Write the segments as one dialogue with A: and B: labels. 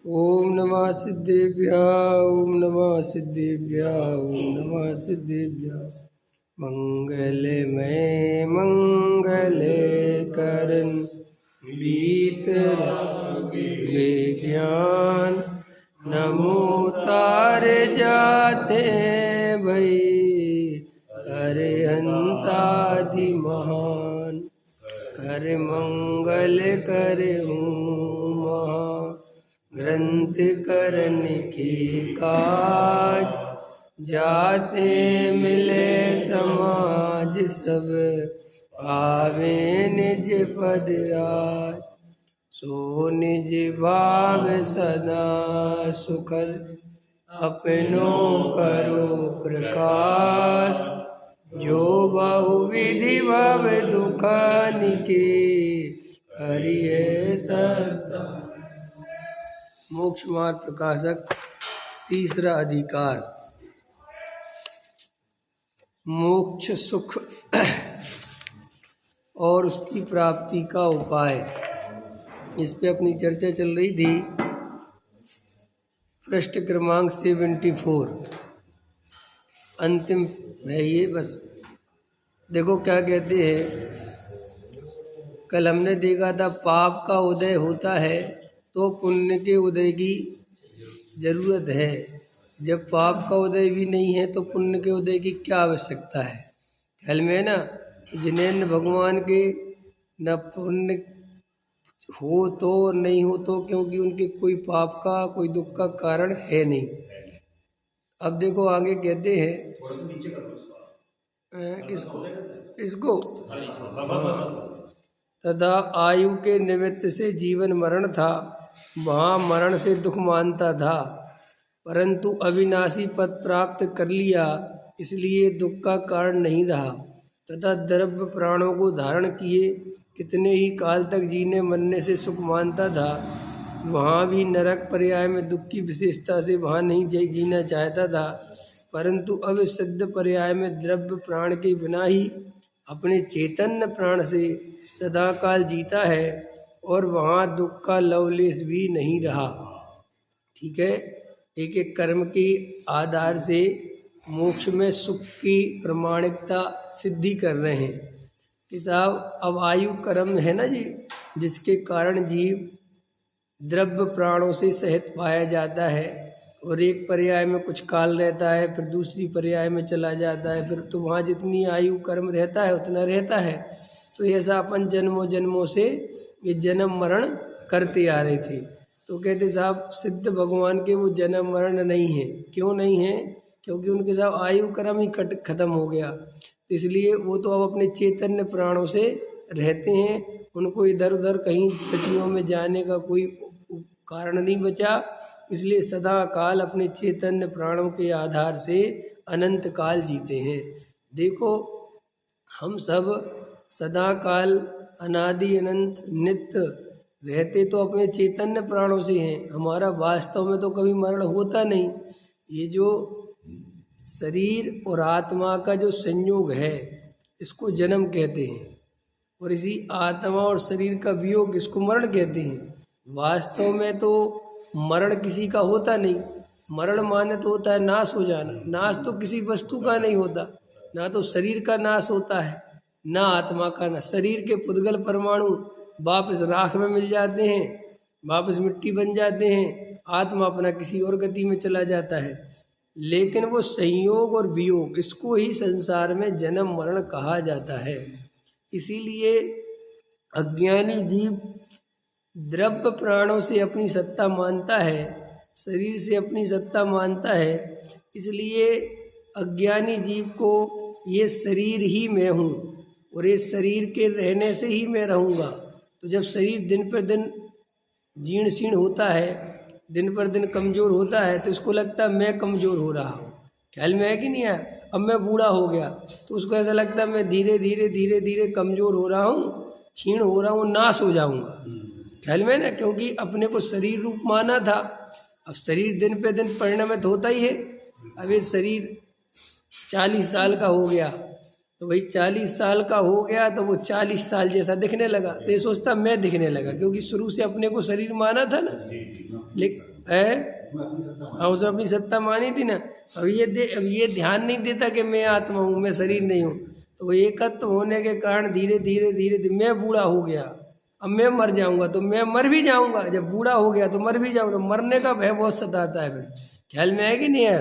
A: ओम नमः सिद्धेभ्यः ओम नमः सिद्धेभ्यः ओम नमः सिद्धेभ्यः। मंगलमय मंगले करन बीतराग विज्ञान नमो तार जाते भई अरिहंतादि महान कर मंगल करे महा ग्रंथ करन के काज जाते मिले समाज सब आवे निज पद राज सो निज भाव सदा सुखद अपनो करो प्रकाश जो बहुविधि भव दुखान के हरिये सदा। मोक्ष मार्ग प्रकाशक तीसरा अधिकार मोक्ष सुख और उसकी प्राप्ति का उपाय, इस पे अपनी चर्चा चल रही थी। पृष्ठ क्रमांक 74 अंतिम है ये। बस देखो क्या कहते हैं। कल हमने देखा था पाप का उदय होता है तो पुण्य के उदय की जरूरत है। जब पाप का उदय भी नहीं है तो पुण्य के उदय की क्या आवश्यकता है। ख्याल में है ना। जिनेंद्र भगवान के न पुण्य हो तो नहीं हो तो, क्योंकि उनके कोई पाप का कोई दुख का कारण है नहीं। अब देखो आगे कहते हैं किसको, इसको तथा आयु के निमित्त से जीवन मरण था, वहाँ मरण से दुख मानता था, परंतु अविनाशी पद प्राप्त कर लिया इसलिए दुख का कारण नहीं रहा। तथा द्रव्य प्राणों को धारण किए कितने ही काल तक जीने मरने से सुख मानता था, वहाँ भी नरक पर्याय में दुख की विशेषता से वहाँ नहीं जीना चाहता था, परंतु अब सिद्ध पर्याय में द्रव्य प्राण के बिना ही अपने चैतन्य प्राण से सदा काल जीता है और वहाँ दुख का लवलेश भी नहीं रहा। ठीक है। एक एक कर्म के आधार से मोक्ष में सुख की प्रमाणिकता सिद्धि कर रहे हैं कि साहब अब आयु कर्म है ना जी, जिसके कारण जीव द्रव्य प्राणों से सहित पाया जाता है और एक पर्याय में कुछ काल रहता है, फिर दूसरी पर्याय में चला जाता है, फिर तो वहाँ जितनी आयु कर्म रहता है उतना रहता है। तो ऐसा अपन जन्मों जन्मों से ये जन्म मरण करते आ रहे थे। तो कहते साहब सिद्ध भगवान के वो जन्म मरण नहीं है। क्यों नहीं है? क्योंकि उनके साथ आयु कर्म ही खत्म हो गया। तो इसलिए वो तो अब अपने चैतन्य प्राणों से रहते हैं, उनको इधर उधर कहीं गतियों में जाने का कोई कारण नहीं बचा। इसलिए सदा काल अपने चैतन्य प्राणों के आधार से अनंत काल जीते हैं। देखो हम सब सदा काल अनादि अनंत नित्य रहते तो अपने चैतन्य प्राणों से हैं। हमारा वास्तव में तो कभी मरण होता नहीं। ये जो शरीर और आत्मा का जो संयोग है इसको जन्म कहते हैं, और इसी आत्मा और शरीर का वियोग इसको मरण कहते हैं। वास्तव में तो मरण किसी का होता नहीं। मरण माने तो होता है नाश हो जाना। नाश तो किसी वस्तु का नहीं होता, ना तो शरीर का नाश होता है ना आत्मा का। ना शरीर के पुद्गल परमाणु वापस राख में मिल जाते हैं, वापस मिट्टी बन जाते हैं, आत्मा अपना किसी और गति में चला जाता है। लेकिन वो संयोग और वियोग इसको ही संसार में जन्म मरण कहा जाता है। इसीलिए अज्ञानी जीव द्रव्य प्राणों से अपनी सत्ता मानता है, शरीर से अपनी सत्ता मानता है। इसलिए अज्ञानी जीव को ये शरीर ही मैं हूँ और ये शरीर के रहने से ही मैं रहूँगा। तो जब शरीर दिन पर दिन जीर्ण शीर्ण होता है, दिन पर दिन कमज़ोर होता है, तो इसको लगता है मैं कमज़ोर हो रहा हूँ। ख्याल में है कि नहीं है? अब मैं बूढ़ा हो गया तो उसको ऐसा लगता है मैं धीरे धीरे धीरे धीरे कमज़ोर हो रहा हूँ, क्षीण हो रहा हूँ, नाश हो जाऊँगा। ख्याल में ना, क्योंकि अपने को शरीर रूप माना था। अब शरीर दिन पे दिन परिणमित होता ही है। अब ये शरीर 40 साल का हो गया तो भाई 40 साल का हो गया तो वो 40 साल जैसा दिखने लगा, तो ये सोचता मैं दिखने लगा, क्योंकि शुरू से अपने को शरीर माना था ना। है। हाँ, उसने अपनी सत्ता मानी थी ना। अब ये ध्यान नहीं देता कि मैं आत्मा हूँ, मैं शरीर नहीं हूँ। तो वो एकत्व होने के कारण धीरे धीरे धीरे धीरे मैं बूढ़ा हो गया, अब मैं मर जाऊंगा, तो मैं मर भी जाऊंगा। जब बूढ़ा हो गया तो मर भी जाऊंगा, तो मरने का भय बहुत सताता है। फिर ख्याल में है कि नहीं है?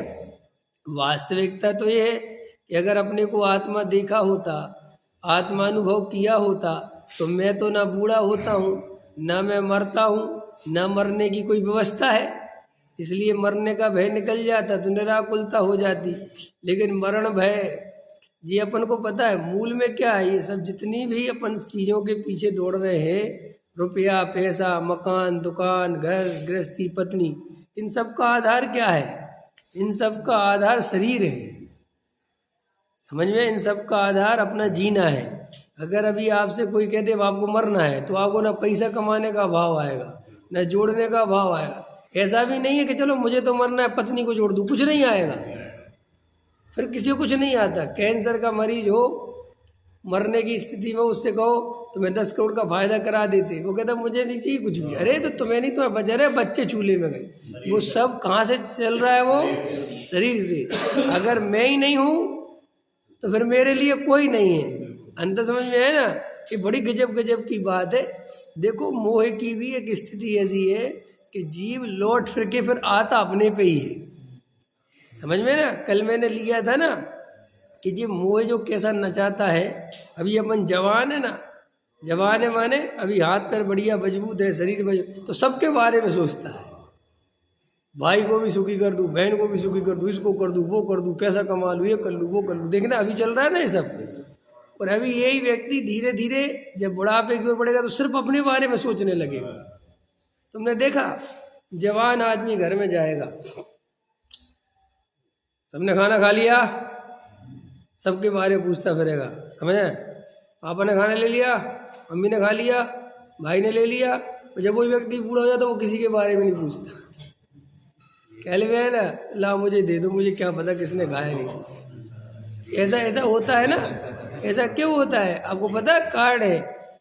A: वास्तविकता तो ये है कि अगर अपने को आत्मा देखा होता, आत्मानुभव किया होता, तो मैं तो ना बूढ़ा होता हूँ, ना मैं मरता हूँ, ना मरने की कोई व्यवस्था है। इसलिए मरने का भय निकल जाता तो निराकुलता हो जाती। लेकिन मरण भय जी अपन को पता है मूल में क्या है। ये सब जितनी भी अपन चीज़ों के पीछे दौड़ रहे हैं, रुपया पैसा मकान दुकान घर गृहस्थी पत्नी, इन सब का आधार क्या है? इन सब का आधार शरीर है। समझ में? इन सब का आधार अपना जीना है। अगर अभी आपसे कोई कह दे अब आपको मरना है, तो आपको ना पैसा कमाने का भाव आएगा, ना जोड़ने का भाव आएगा। ऐसा भी नहीं है कि चलो मुझे तो मरना है पत्नी को जोड़ दूँ, कुछ नहीं आएगा। फिर किसी को कुछ नहीं आता। कैंसर का मरीज हो, मरने की स्थिति में उससे कहो तुम्हें 10 करोड़ का फायदा करा देते, वो कहता मुझे नहीं चाहिए कुछ भी। अरे तो तुम्हें नहीं, तुम्हें बचा रहे बच्चे चूल्हे में गए। वो सब कहाँ से चल रहा है? वो शरीर से। अगर मैं ही नहीं हूँ तो फिर मेरे लिए कोई नहीं है। अंतर समझ में है ना? ये बड़ी गजब गजब की बात है। देखो मोह की भी एक स्थिति ऐसी है कि जीव लौट फिर के फिर आता अपने पे ही है। समझ में ना? कल मैंने लिया था ना कि जी मोह जो कैसा नचाता है। अभी अपन जवान है ना, जवान है माने अभी हाथ पैर बढ़िया मजबूत है, शरीर मजबूत, तो सबके बारे में सोचता है। भाई को भी सुखी कर दूँ, बहन को भी सुखी कर दूँ, इसको कर दूँ, वो कर दूँ, पैसा कमा लूँ, ये कर लूँ, वो कर लूँ। देखना अभी चल रहा है ना ये सब। और अभी यही व्यक्ति धीरे धीरे जब बुढ़ापे की ओर बढ़ेगा तो सिर्फ अपने बारे में सोचने लगेगा। तुमने देखा जवान आदमी घर में जाएगा, सबने खाना खा लिया, सबके बारे में पूछता फिरेगा। समझे? पापा ने खाना ले लिया, मम्मी ने खा लिया, भाई ने ले लिया। और जब वो व्यक्ति बूढ़ा हो जाता तो वो किसी के बारे में नहीं पूछता। कह ले है ना, ला मुझे दे दो, मुझे क्या पता किसने खाया नहीं। ऐसा ऐसा होता है ना। ऐसा क्यों होता है आपको पता है? कारण है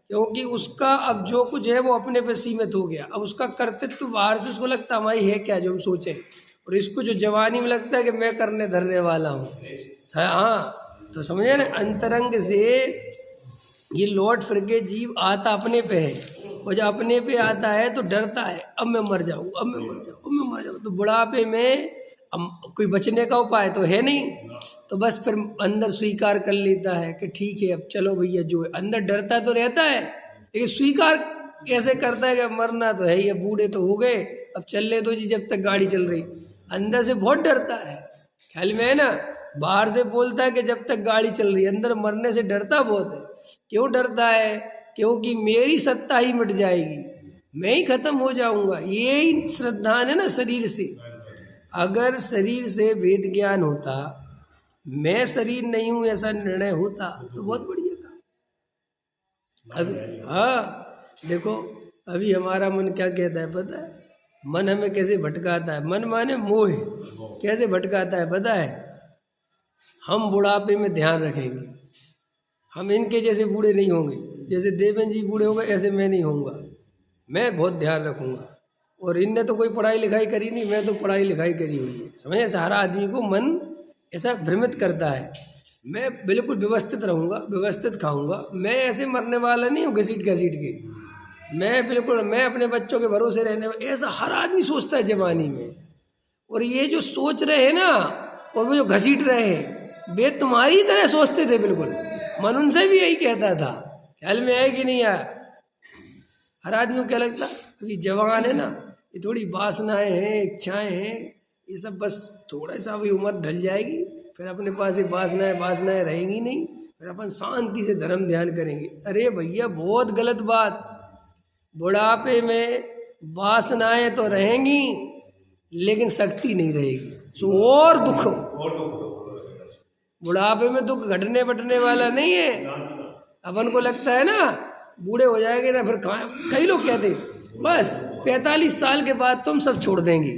A: क्योंकि उसका अब जो कुछ है वो अपने पे सीमित हो गया। अब उसका कर्तृत्व बाहर से उसको लगता हमारी है क्या जो हम सोचे, और इसको जो जवानी में लगता है कि मैं करने धरने वाला हूँ। हाँ, तो समझे ना, अंतरंग से ये लौट फिर के जीव आता अपने पे है। और जब अपने पे आता है तो डरता है, अब मैं मर जाऊँ, अब मैं मर जाऊँ, अब मैं मर जाऊँ। तो बुढ़ापे में अब कोई बचने का उपाय तो है नहीं, तो बस फिर अंदर स्वीकार कर लेता है कि ठीक है अब चलो भैया जो है। अंदर डरता तो रहता है, लेकिन स्वीकार कैसे करता है कि मरना तो है ही, अब बूढ़े तो हो गए, अब चल ले दो जी जब तक गाड़ी चल रही। अंदर से बहुत डरता है। ख्याल में है ना? बाहर से बोलता है कि जब तक गाड़ी चल रही है, अंदर मरने से डरता बहुत है। क्यों डरता है? क्योंकि मेरी सत्ता ही मिट जाएगी, मैं ही खत्म हो जाऊंगा। ये ही श्रद्धा है ना शरीर से। अगर शरीर से वेद ज्ञान होता, मैं शरीर नहीं हूं ऐसा निर्णय होता तो बहुत बढ़िया था। अभी हाँ देखो, अभी हमारा मन क्या कहता है पता है? मन हमें कैसे भटकाता है। मन माने मोह, कैसे भटकाता है पता है? हम बुढ़ापे में ध्यान रखेंगे, हम इनके जैसे बूढ़े नहीं होंगे। जैसे देवेंद्र जी बूढ़े हो गए ऐसे मैं नहीं होऊंगा, मैं बहुत ध्यान रखूंगा। और इनने तो कोई पढ़ाई लिखाई करी नहीं, मैं तो पढ़ाई लिखाई करी हुई है। समझे? सारा आदमी को मन ऐसा भ्रमित करता है। मैं बिल्कुल व्यवस्थित रहूँगा, व्यवस्थित खाऊंगा, मैं ऐसे मरने वाला नहीं हूँ घसीट घसीट के। मैं बिल्कुल, मैं अपने बच्चों के भरोसे रहने वाला, ऐसा हर आदमी सोचता है जवानी में। और ये जो सोच रहे हैं ना, और वो जो घसीट रहे हैं, वे तुम्हारी तरह सोचते थे बिल्कुल। मन उनसे भी यही कहता था। ख्याल में है कि नहीं आया? हर आदमी को क्या लगता, अभी जवान है ना, ये थोड़ी वासनाएं हैं, इच्छाएं हैं, ये सब बस थोड़ा सा भी उम्र ढल जाएगी, फिर अपने पास ये वासनाएं रहेंगी नहीं, फिर अपन शांति से धर्म ध्यान करेंगे। अरे भैया बहुत गलत बात। बुढ़ापे में वासनाएं तो रहेंगी लेकिन शक्ति नहीं रहेगी, सो और दुख। बुढ़ापे में दुख घटने बटने वाला नहीं है। अपन को लगता है ना बूढ़े हो जाएंगे ना, फिर कई लोग कहते बस 45 साल के बाद तुम सब छोड़ देंगे,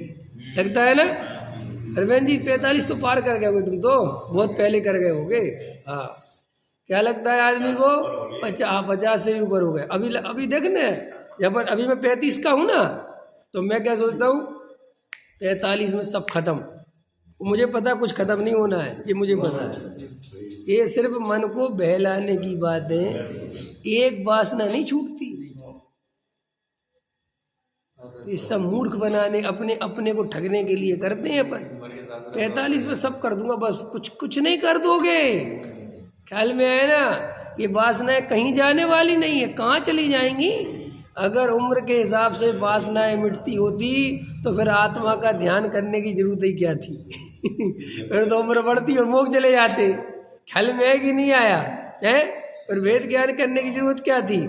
A: लगता है ना? अरविंद जी 45 तो पार कर गए होगे तुम, तो बहुत पहले कर गए होगे। हाँ, क्या लगता है आदमी को? 50 से भी ऊपर हो गए। अभी देखने जब अभी मैं 35 का हूँ ना, तो मैं क्या सोचता हूँ, 43 में सब खत्म। मुझे पता कुछ खत्म नहीं होना है, ये मुझे पता है। ये सिर्फ मन को बहलाने की बात है, एक वासना नहीं छूटती। ये सब मूर्ख बनाने, अपने अपने को ठगने के लिए करते हैं अपन। 45 में सब कर दूंगा, बस कुछ नहीं कर दोगे। ख्याल में आया ना? ये वासनाएं कहीं जाने वाली नहीं है, कहाँ चली जाएंगी? अगर उम्र के हिसाब से वासनाएं मिटती होती तो फिर आत्मा का ध्यान करने की जरूरत ही क्या थी? फिर तो उम्र बढ़ती और मोक्ष चले जाते। ख्याल में है कि नहीं आया है? पर वेद ज्ञान करने की जरूरत क्या थी?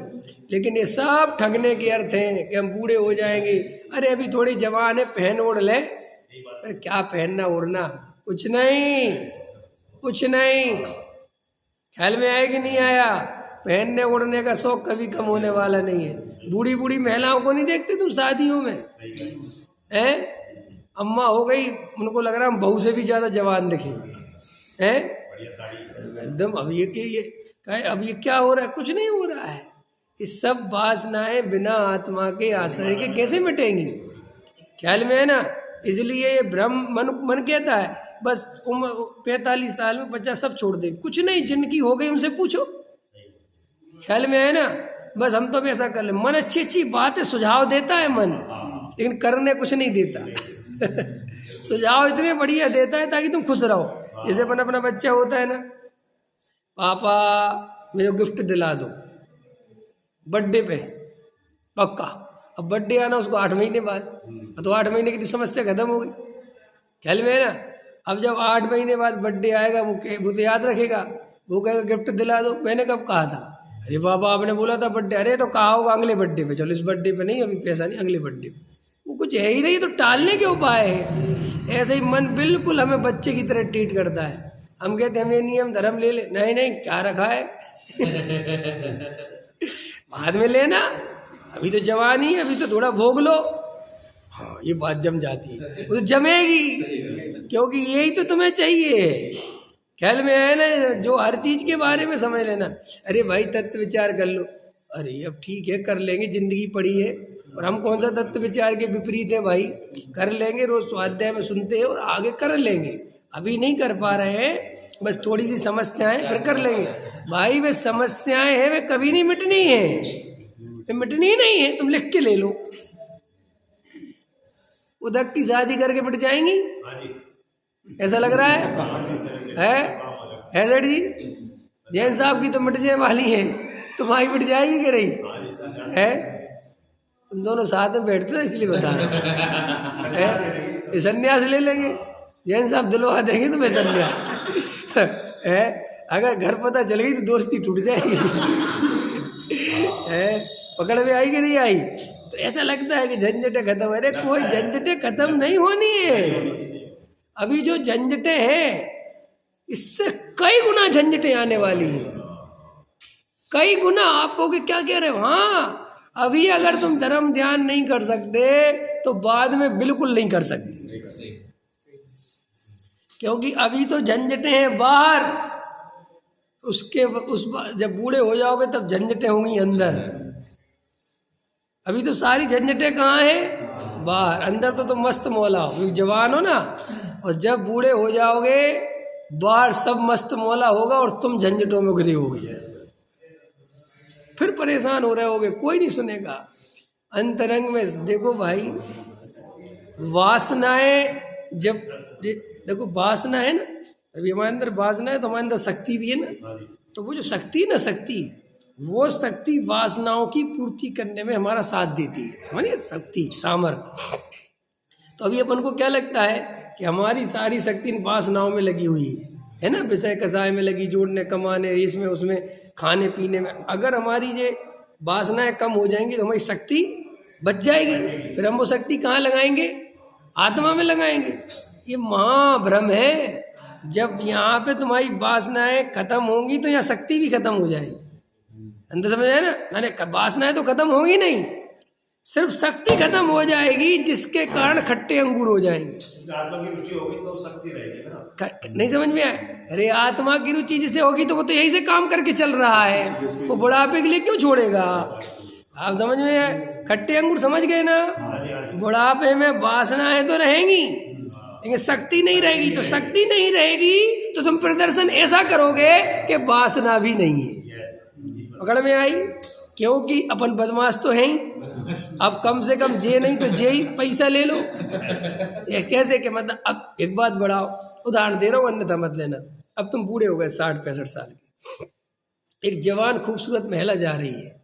A: लेकिन ये सब ठगने के अर्थ हैं कि हम बूढ़े हो जाएंगे। अरे अभी थोड़ी जवान है, पहन ओढ़ ले। अरे क्या पहनना ओढ़ना, कुछ नहीं, कुछ नहीं। ख्याल में आया कि नहीं आया? पहनने ओढ़ने का शौक कभी कम होने वाला नहीं है। बूढ़ी बूढ़ी महिलाओं को नहीं देखते तुम शादियों में? हैं? अम्मा हो गई, उनको लग रहा हम बहू से भी ज़्यादा जवान दिखे हैं एकदम। अब ये क्या हो रहा है? कुछ नहीं हो रहा है। ये सब वासनाएं बिना आत्मा के आश्रय के कैसे मिटेंगी? ख्याल में है ना? इसलिए ये भ्रम मन कहता है बस 45 साल में बच्चा सब छोड़ दे। कुछ नहीं, जिनकी हो गई उनसे पूछो। ख्याल में है ना? बस हम तो भी ऐसा कर ले। मन अच्छी अच्छी बातें सुझाव देता है मन, लेकिन करने कुछ नहीं देता। सुझाव इतने बढ़िया देता है ताकि तुम खुश रहो। जैसे अपना बच्चा होता है ना, पापा मेरे गिफ्ट दिला दो बर्थडे पे, पक्का। अब बर्थडे आना उसको 8 महीने बाद, तो 8 महीने की तो समस्या खत्म हो गई। ख्याल में है ना? अब जब 8 महीने बाद बर्थडे आएगा, वो तो याद रखेगा, वो कहेगा गिफ्ट दिला दो। मैंने कब कहा था? अरे पापा आपने बोला था बर्थडे। अरे तो कहा होगा अगले बर्थडे पे, चलो इस बर्थडे पे नहीं, अभी पैसा नहीं, अगले बर्थडे पे। वो कुछ है ही नहीं, तो टालने के उपाय है। ऐसे ही मन बिल्कुल हमें बच्चे की तरह ट्रीट करता है। हम कहते हैं हमें नियम धर्म ले ले, नहीं नहीं, क्या रखा है? बाद में लेना, अभी तो जवानी है, अभी तो थोड़ा भोग लो। हाँ, ये बात जम जाती है, वो तो जमेगी, क्योंकि यही तो तुम्हें चाहिए। ख्याल में है ना? जो हर चीज के बारे में समझ लेना। अरे भाई तत्व विचार कर लो। अरे अब ठीक है, कर लेंगे, जिंदगी पड़ी है। और हम कौन सा तत्व विचार के विपरीत है भाई? कर लेंगे, रोज स्वाध्याय में सुनते हैं और आगे कर लेंगे। अभी नहीं कर पा रहे हैं, बस थोड़ी सी समस्याएं, फिर कर लेंगे। भाई वे समस्याएं हैं, वे कभी नहीं मिटनी है, वे मिटनी नहीं है। तुम लिख के ले लो, उदक की शादी करके मिट जाएंगी, ऐसा लग रहा है सेठ जी? जैन साहब की तो मिट जाने वाली है, तुम्हारी मिट जाएगी कि नहीं है? तुम दोनों साथ में बैठते हो इसलिए बता रहे हैं। संन्यास ले लेंगे, जैन साहब दिलवा देंगे तुम्हें संन्यास है। अगर घर पता चल गई तो दोस्ती टूट जाएगी। है पकड़ में आई कि नहीं आई? तो ऐसा लगता है कि झंझटें खत्म। अरे कोई झंझटें खत्म नहीं होनी है। अभी जो झंझटें हैं इससे कई गुना झंझटें आने वाली हैं, कई गुना। आपको कि क्या कह रहे हो? हाँ, अभी अगर तुम धर्म ध्यान नहीं कर सकते तो बाद में बिल्कुल नहीं कर सकते, क्योंकि अभी तो झंझटें हैं बाहर। जब बूढ़े हो जाओगे तब झंझटें होंगी अंदर। अभी तो सारी झंझटें कहाँ हैं? बाहर। अंदर तो तुम मस्त मौला हो, जवान हो ना, और जब बूढ़े हो जाओगे बाहर सब मस्त मौला होगा और तुम झंझटों में घिरे होगे, फिर परेशान हो रहे होगे, कोई नहीं सुनेगा। अंतरंग में देखो भाई, वासनाएं जब देखो वासना है ना, अभी हमारे अंदर वासना है तो हमारे अंदर शक्ति भी है ना। तो वो जो शक्ति है ना, शक्ति, वो शक्ति वासनाओं की पूर्ति करने में हमारा साथ देती है, समझिए, शक्ति, सामर्थ्य। तो अभी अपन को क्या लगता है कि हमारी सारी शक्ति इन वासनाओं में लगी हुई है ना, विषय कसाय में लगी, जोड़ने कमाने, इसमें उसमें, खाने पीने में। अगर हमारी ये वासनाएं कम हो जाएंगी तो हमारी शक्ति बच जाएगी। फिर हम वो शक्ति कहाँ लगाएंगे? आत्मा में लगाएंगे। ये महाभ्रम है। जब यहाँ पे तुम्हारी वासनाएं खत्म होंगी तो यहाँ शक्ति भी खत्म हो जाएगी। अंदर समझ आए ना? अरे वासनाएं तो खत्म होगी नहीं, सिर्फ शक्ति खत्म हो जाएगी, जिसके कारण खट्टे अंगूर हो जाएंगे।
B: आत्मा की रुचि होगी तो शक्ति रहेगी ना।
A: नहीं समझ में आया? अरे आत्मा की रुचि जिसे होगी तो वो तो यही से काम करके चल रहा है, वो बुढ़ापे के लिए क्यों छोड़ेगा? आप समझ में है? खट्टे अंगूर समझ गए ना?
B: हाँ जी, हाँ जी।
A: बुढ़ापे में वासनाएं तो रहेंगी लेकिन शक्ति नहीं रहेगी। तो शक्ति नहीं रहेगी तो तुम प्रदर्शन ऐसा करोगे कि वासना भी नहीं है।
B: यस।
A: पकड़ में आई? क्योंकि अपन बदमाश तो हैं ही। अब कम से कम जे नहीं तो जे ही पैसा ले लो। ये कैसे कि मतलब अब एक बात बढ़ाओ, उदाहरण दे रहा हूँ अन्यथा मत लेना। अब तुम बूढ़े हो गए 60-65 साल के, एक जवान खूबसूरत महिला जा रही है,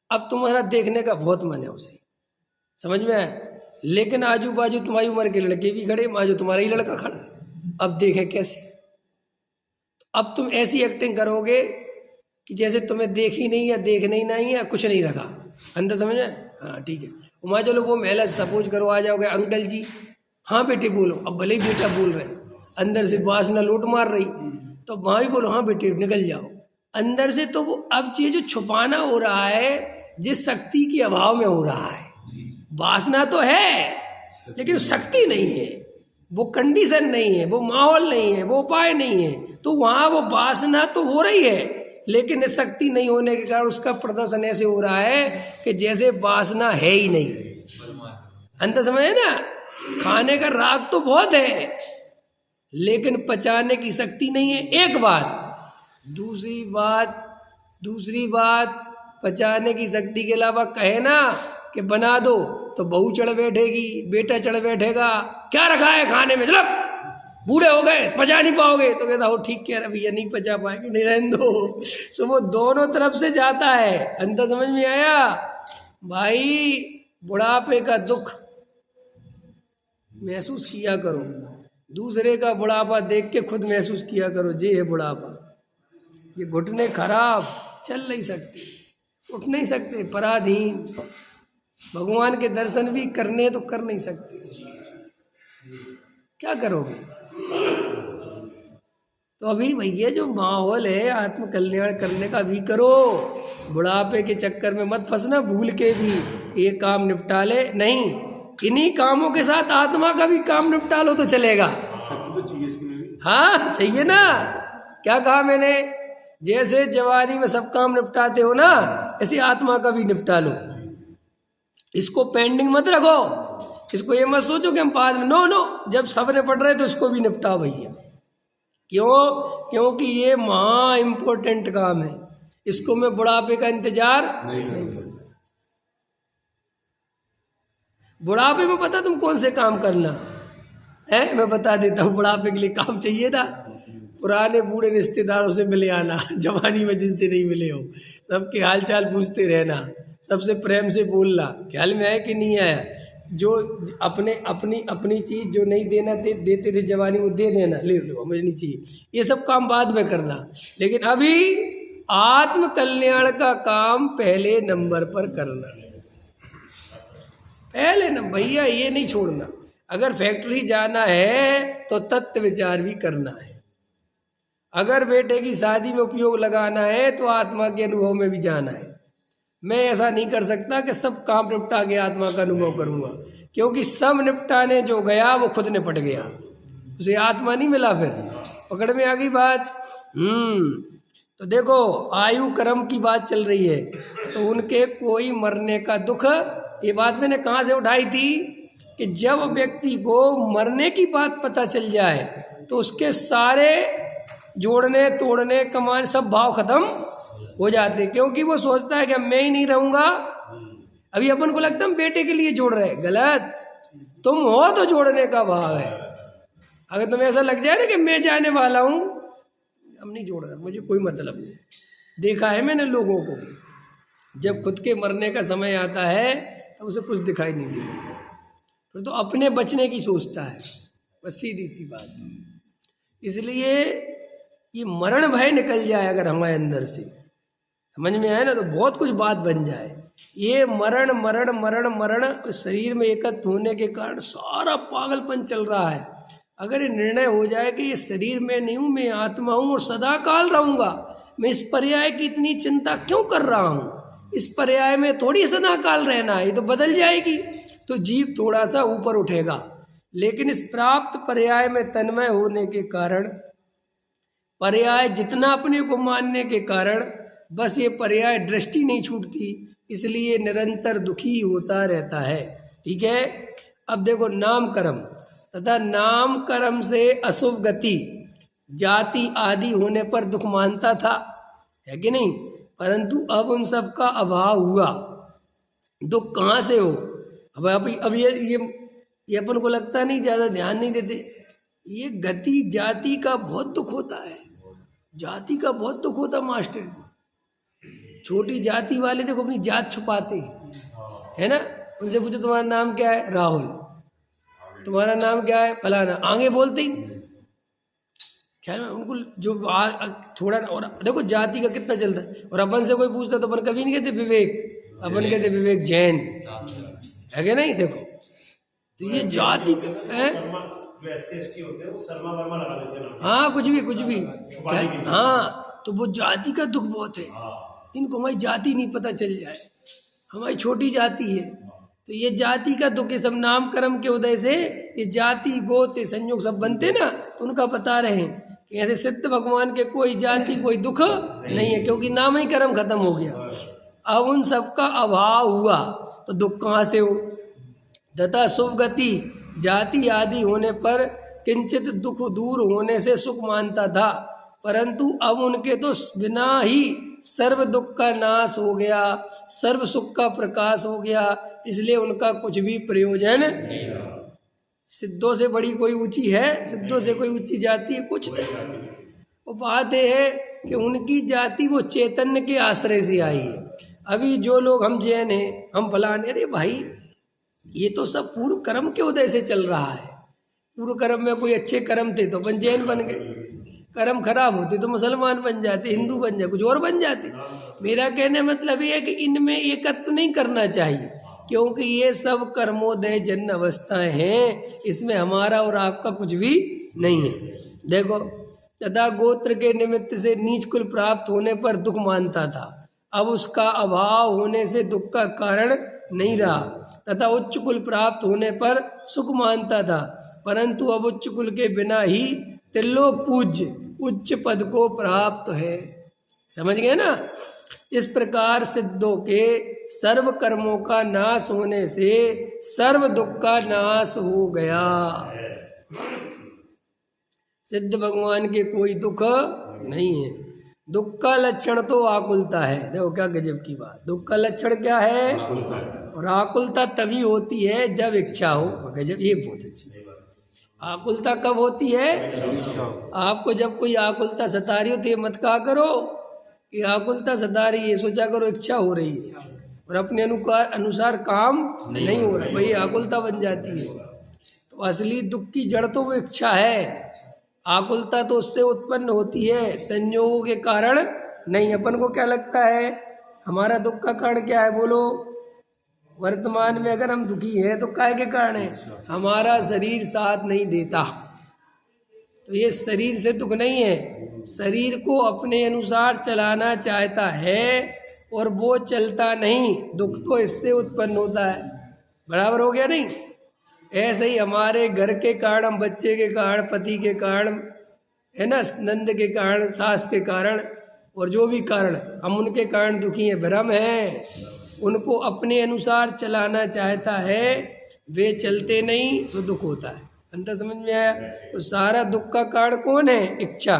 A: अब तुम्हारा देखने का बहुत मन है उसे, समझ में आया? लेकिन आजू बाजू तुम्हारी उम्र के लड़के भी खड़े, माजू तुम्हारा ही लड़का खड़ा, अब देखे कैसे? अब तुम ऐसी एक्टिंग करोगे कि जैसे तुम्हें देखी नहीं या देखना ही नहीं है, कुछ नहीं रखा अंदर, समझ में? हाँ ठीक है। मान चलो वो महिला सपोज करो आ जाओगे, अंकल जी हाँ बेटे बोलो। अब भले ही बेटा बोल रहे हैं, अंदर से वासना लूट मार रही, तो वहाँ भी बोलो हाँ बेटे निकल जाओ अंदर से। तो वो अब ये जो छुपाना हो रहा है जिस शक्ति के अभाव में हो रहा है, वासना तो है लेकिन शक्ति नहीं है, वो कंडीशन नहीं है, वो माहौल नहीं है, वो उपाय नहीं है। तो वहाँ वो वासना तो हो रही है लेकिन शक्ति नहीं होने के कारण उसका प्रदर्शन ऐसे हो रहा है कि जैसे वासना है ही नहीं। अंत समझे ना? खाने का राग तो बहुत है लेकिन पचाने की शक्ति नहीं है, एक बात। दूसरी बात पचाने की शक्ति के अलावा कहे ना कि बना दो तो बहू चढ़ बैठेगी, बेटा चढ़ बैठेगा, क्या रखा है खाने में, चलो बूढ़े हो गए पचा नहीं पाओगे, तो कहता हो ठीक कह रहा भैया नहीं पचा पाएंगे, नहीं रहने दो। सो वो दोनों तरफ से जाता है। अंतर समझ में आया भाई? बुढ़ापे का दुख महसूस किया करो, दूसरे का बुढ़ापा देख के खुद महसूस किया करो। जे है बुढ़ापा, ये घुटने खराब, चल नहीं सकते, उठ नहीं सकते, पराधीन, भगवान के दर्शन भी करने तो कर नहीं सकते, क्या करोगे? तो अभी भैया जो माहौल है आत्म कल्याण करने का अभी करो, बुढ़ापे के चक्कर में मत फंसना। भूल के भी ये काम निपटा ले, नहीं, इन्हीं कामों के साथ आत्मा का भी काम निपटा लो तो चलेगा।
B: शक्ति तो चाहिए इसके लिए भी।
A: हाँ चाहिए ना। क्या कहा मैंने? जैसे जवानी में सब काम निपटाते हो ना, ऐसे आत्मा का भी निपटा लो। इसको पेंडिंग मत रखो, इसको ये मत सोचो कि हम बाद में, नो, जब सब ने पढ़ रहे तो इसको भी निपटाओ भैया। क्यों? क्योंकि ये महा इम्पोर्टेंट काम है, इसको मैं बुढ़ापे का इंतजार नहीं कर सकता। बुढ़ापे में पता तुम कौन से काम करना है, मैं बता देता हूँ। बुढ़ापे के लिए काम चाहिए था, पुराने बूढ़े रिश्तेदारों से मिले आना, जवानी में जिनसे नहीं मिले हो, सबके हाल चाल पूछते रहना, सबसे प्रेम से बोलना, ख्याल में आया कि नहीं आया? जो अपनी चीज़ जो नहीं देते थे जवानी, वो दे देना, ले लो मुझे नहीं चाहिए, ये सब काम बाद में करना। लेकिन अभी आत्म कल्याण का काम पहले नंबर पर करना, पहले न भैया, ये नहीं छोड़ना। अगर फैक्ट्री जाना है तो तत्व विचार भी करना है, अगर बेटे की शादी में उपयोग लगाना है तो आत्मा के अनुभव में भी जाना है। मैं ऐसा नहीं कर सकता कि सब काम निपटा के आत्मा का अनुभव करूँगा, क्योंकि सब निपटाने जो गया वो खुद निपट गया, उसे आत्मा नहीं मिला। फिर पकड़ में आ गई बात? तो देखो आयु कर्म की बात चल रही है, तो उनके कोई मरने का दुख, ये बात मैंने कहाँ से उठाई थी कि जब व्यक्ति को मरने की बात पता चल जाए तो उसके सारे जोड़ने तोड़ने कमाने सब भाव खत्म हो जाते, क्योंकि वो सोचता है कि मैं ही नहीं रहूँगा। अभी अपन को लगता है हम बेटे के लिए जोड़ रहे, गलत। तुम हो तो जोड़ने का भाव है। अगर तुम्हें ऐसा लग जाए ना कि मैं जाने वाला हूँ, हम नहीं जोड़ रहे, मुझे कोई मतलब नहीं। देखा है मैंने लोगों को, जब खुद के मरने का समय आता है तो उसे कुछ दिखाई नहीं देता, फिर तो अपने बचने की सोचता है, बस सीधी सी बात। इसलिए ये मरण भय निकल जाए अगर हमारे अंदर से, समझ में आए ना, तो बहुत कुछ बात बन जाए। ये मरण मरण मरण मरण शरीर में एकत्र होने के कारण सारा पागलपन चल रहा है। अगर ये निर्णय हो जाए कि ये शरीर में नहीं हूँ, मैं आत्मा हूँ और सदा काल रहूँगा, मैं इस पर्याय की इतनी चिंता क्यों कर रहा हूँ, इस पर्याय में थोड़ी सदा काल रहना है, ये तो बदल जाएगी, तो जीव थोड़ा सा ऊपर उठेगा। लेकिन इस प्राप्त पर्याय में तन्मय होने के कारण, पर्याय जितना अपने को मानने के कारण बस ये पर्याय दृष्टि नहीं छूटती, इसलिए निरंतर दुखी होता रहता है। ठीक है। अब देखो नाम कर्म तथा नाम कर्म से अशुभ गति जाति आदि होने पर दुख मानता था, है कि नहीं, परंतु अब उन सब का अभाव हुआ। दुख कहाँ से हो? अब ये अपन को लगता नहीं, ज़्यादा ध्यान नहीं देते। ये गति जाति का बहुत दुख होता है, जाति का बहुत दुख होता मास्टर जी। छोटी जाति वाले देखो अपनी जात छुपाते है ना। उनसे पूछो तुम्हारा नाम क्या है? राहुल। तुम्हारा नाम क्या है? फलाना। आगे बोलते ही क्या ना उनको जो थोड़ा। और देखो जाति का कितना चलता है। और अपन से कोई पूछता तो अपन कभी नहीं कहते विवेक, अपन कहते विवेक जैन, है क्या नहीं। देखो तो ये जाति है। हाँ कुछ भी हाँ, तो वो जाति का दुख बहुत है। इनको हमारी जाति नहीं पता चल जाए, हमारी छोटी जाति है, तो ये जाति का दुख। ये सब नाम कर्म के उदय से ये जाति गोत्र संयोग सब बनते ना, तो उनका बता रहे हैं कि ऐसे सिद्ध भगवान के कोई जाति कोई दुख नहीं है, क्योंकि नाम ही कर्म खत्म हो गया। अब उन सबका अभाव हुआ तो दुख कहाँ से हो? तथा शुभ गति जाति आदि होने पर किंचित दुख दूर होने से सुख मानता था, परंतु अब उनके तो बिना ही सर्व दुख का नाश हो गया, सर्व सुख का प्रकाश हो गया, इसलिए उनका कुछ भी प्रयोजन नहीं। सिद्धों से बड़ी कोई ऊंची है? सिद्धों से कोई ऊंची जाति है? कुछ नहीं। वो बात यह है कि उनकी जाति वो चैतन्य के आश्रय से आई है। अभी जो लोग हम जैन हैं, हम फलाने, अरे भाई ये तो सब पूर्व कर्म के उदय से चल रहा है। पूर्व कर्म में कोई अच्छे कर्म थे तो अपन जैन बन गए, कर्म खराब होते तो मुसलमान बन जाते, हिंदू बन जाते, कुछ और बन जाते। मेरा कहने मतलब ये है कि इनमें एकत्व नहीं करना चाहिए, क्योंकि ये सब कर्मोदय जन्म अवस्थाएं हैं, इसमें हमारा और आपका कुछ भी नहीं है। देखो तथा गोत्र के निमित्त से नीच कुल प्राप्त होने पर दुख मानता था, अब उसका अभाव होने से दुख का कारण नहीं रहा। तथा उच्च कुल प्राप्त होने पर सुख मानता था, परंतु अब उच्च कुल के बिना ही त्रिलोक पूज्य उच्च पद को प्राप्त है। समझ गए ना। इस प्रकार सिद्धों के सर्व कर्मों का नाश होने से सर्व दुख का नाश हो गया। सिद्ध भगवान के कोई दुख नहीं है। दुख का लक्षण तो आकुलता है। देखो क्या गजब की बात, दुख का लक्षण क्या है? और आकुलता तभी होती है जब इच्छा हो। गजब, ये बहुत अच्छी आकुलता कब होती है? आपको जब कोई आकुलता सता रही हो तो ये मत कहा करो कि आकुलता सता रही है, सोचा करो इच्छा हो रही है और अपने अनुसार काम नहीं हो रहा, वही आकुलता बन जाती है। तो असली दुख की जड़ तो वो इच्छा है, आकुलता तो उससे उत्पन्न होती है, संयोगों के कारण नहीं। अपन को क्या लगता है हमारा दुख का कारण क्या है? बोलो। वर्तमान में अगर हम दुखी हैं तो काय के कारण है? हमारा शरीर साथ नहीं देता। तो ये शरीर से दुख नहीं है, शरीर को अपने अनुसार चलाना चाहता है और वो चलता नहीं, दुख तो इससे उत्पन्न होता है। बराबर हो गया नहीं? ऐसे ही हमारे घर के कारण, हम बच्चे के कारण, पति के कारण, है ना, नंद के कारण, सास के कारण, और जो भी कारण हम उनके कारण दुखी हैं, भ्रम है। उनको अपने अनुसार चलाना चाहता है, वे चलते नहीं तो दुख होता है। अंतर समझ में आया? तो सारा दुख का कारण कौन है? इच्छा।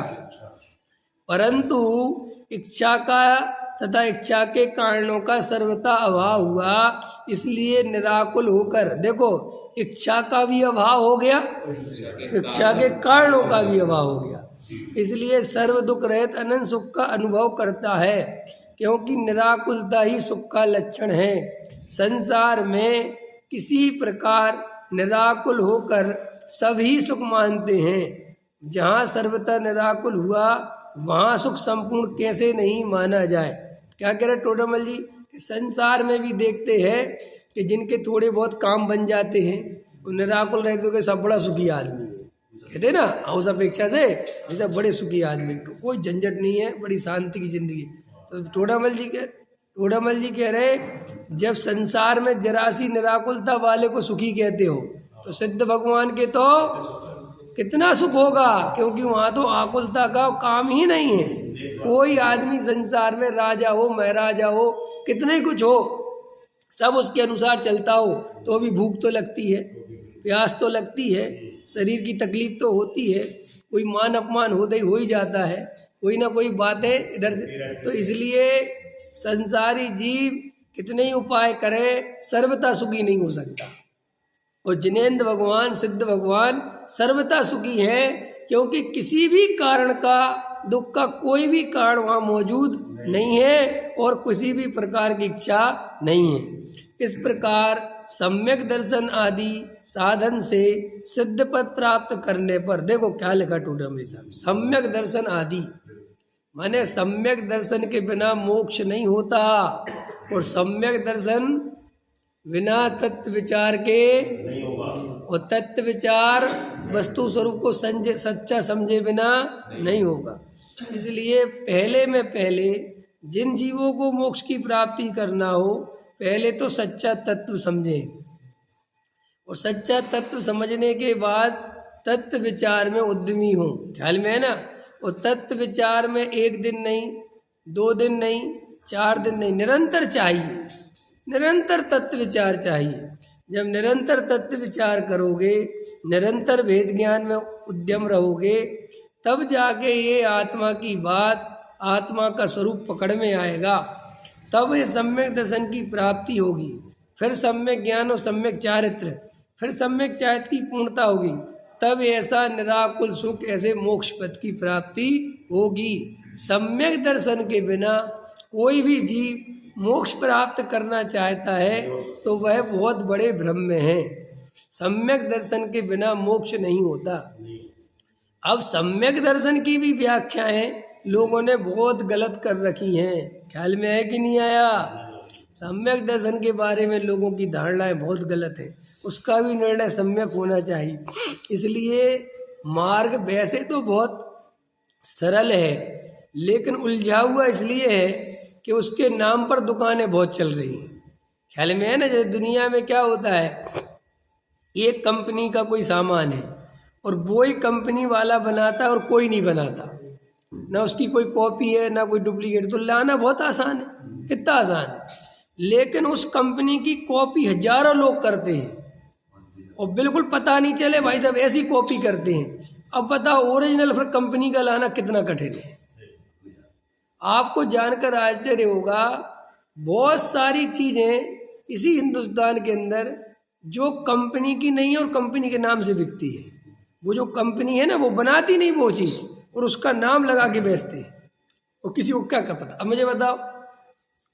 A: परंतु इच्छा का तथा इच्छा के कारणों का सर्वथा अभाव हुआ, इसलिए निराकुल होकर, देखो इच्छा का भी अभाव हो गया, इच्छा के कारणों का भी अभाव हो गया, इसलिए सर्व दुख रहित अनंत सुख का अनुभव करता है, क्योंकि निराकुलता ही सुख का लक्षण है। संसार में किसी प्रकार निराकुल होकर सभी सुख मानते हैं। जहाँ सर्वथा निराकुल हुआ वहाँ सुख संपूर्ण कैसे नहीं माना जाए। क्या कह रहे टोडामल जी? संसार में भी देखते हैं कि जिनके थोड़े बहुत काम बन जाते हैं वो निराकुल रहते तो सब बड़ा सुखी आदमी है, कहते ना, उस अपेक्षा से ऐसा बड़े सुखी आदमी, कोई झंझट नहीं है, बड़ी शांति की जिंदगी। तो टोडामल जी कह रहे जब संसार में जरासी निराकुलता वाले को सुखी कहते हो तो सिद्ध भगवान के तो कितना सुख होगा, क्योंकि वहाँ तो आकुलता का काम ही नहीं है। कोई आदमी संसार में राजा हो, महाराजा हो, कितने कुछ हो, सब उसके अनुसार चलता हो तो भी भूख तो लगती है, प्यास तो लगती है, शरीर की तकलीफ तो होती है, कोई मान अपमान हो ही जाता है, कोई ना कोई बातें इधर से। तो इसलिए संसारी जीव कितने ही उपाय करे सर्वथा सुखी नहीं हो सकता। और जिनेंद्र भगवान, सिद्ध भगवान सर्वथा सुखी है, क्योंकि किसी भी कारण का, दुख का कोई भी कारण वहाँ मौजूद नहीं है और किसी भी प्रकार की इच्छा नहीं है। इस प्रकार सम्यक दर्शन आदि साधन से सिद्ध पद प्राप्त करने पर, देखो क्या लिखा टूटा में साहब, सम्यक दर्शन आदि माने सम्यक दर्शन के बिना मोक्ष नहीं होता, और सम्यक दर्शन बिना तत्व विचार के
B: नहीं होगा,
A: और तत्व विचार वस्तु स्वरूप को सच्चा समझे बिना नहीं होगा। इसलिए पहले में पहले जिन जीवों को मोक्ष की प्राप्ति करना हो, पहले तो सच्चा तत्व समझें, और सच्चा तत्व समझने के बाद तत्व विचार में उद्यमी हो। ख्याल में है ना? और तत्व विचार में 1 दिन नहीं, 2 दिन नहीं, 4 दिन नहीं, निरंतर चाहिए, निरंतर तत्व विचार चाहिए। जब निरंतर तत्व विचार करोगे, निरंतर वेद ज्ञान में उद्यम रहोगे, तब जाके ये आत्मा की बात, आत्मा का स्वरूप पकड़ में आएगा, तब ये सम्यक दर्शन की प्राप्ति होगी। फिर सम्यक ज्ञान और सम्यक चारित्र, फिर सम्यक चारित्र की पूर्णता होगी, तब ऐसा निराकुल सुख, ऐसे मोक्ष पद की प्राप्ति होगी। सम्यक दर्शन के बिना कोई भी जीव मोक्ष प्राप्त करना चाहता है तो वह बहुत बड़े भ्रम में है। सम्यक दर्शन के बिना मोक्ष नहीं होता। अब सम्यक दर्शन की भी व्याख्याएं लोगों ने बहुत गलत कर रखी हैं। ख्याल में है कि नहीं आया? सम्यक दर्शन के बारे में लोगों की धारणाएं बहुत गलत है, उसका भी निर्णय सम्यक होना चाहिए। इसलिए मार्ग वैसे तो बहुत सरल है, लेकिन उलझा हुआ इसलिए है कि उसके नाम पर दुकानें बहुत चल रही हैं। ख्याल में है ना? जैसे दुनिया में क्या होता है, एक कंपनी का कोई सामान है और वो ही कंपनी वाला बनाता है और कोई नहीं बनाता, ना उसकी कोई कॉपी है ना कोई डुप्लीकेट, तो लाना बहुत आसान है, कितना आसान है। लेकिन उस कंपनी की कॉपी हजारों लोग करते हैं और बिल्कुल पता नहीं चले भाई साहब ऐसी कॉपी करते हैं। अब बताओ ओरिजिनल फिर कंपनी का लाना कितना कठिन है। आपको जानकर आश्चर्य होगा, बहुत सारी चीज़ें इसी हिंदुस्तान के अंदर जो कंपनी की नहीं और कंपनी के नाम से बिकती है। वो जो कंपनी है ना, वो बनाती नहीं वो चीज़ और उसका नाम लगा के बेचते हैं, और किसी को क्या पता। अब मुझे बताओ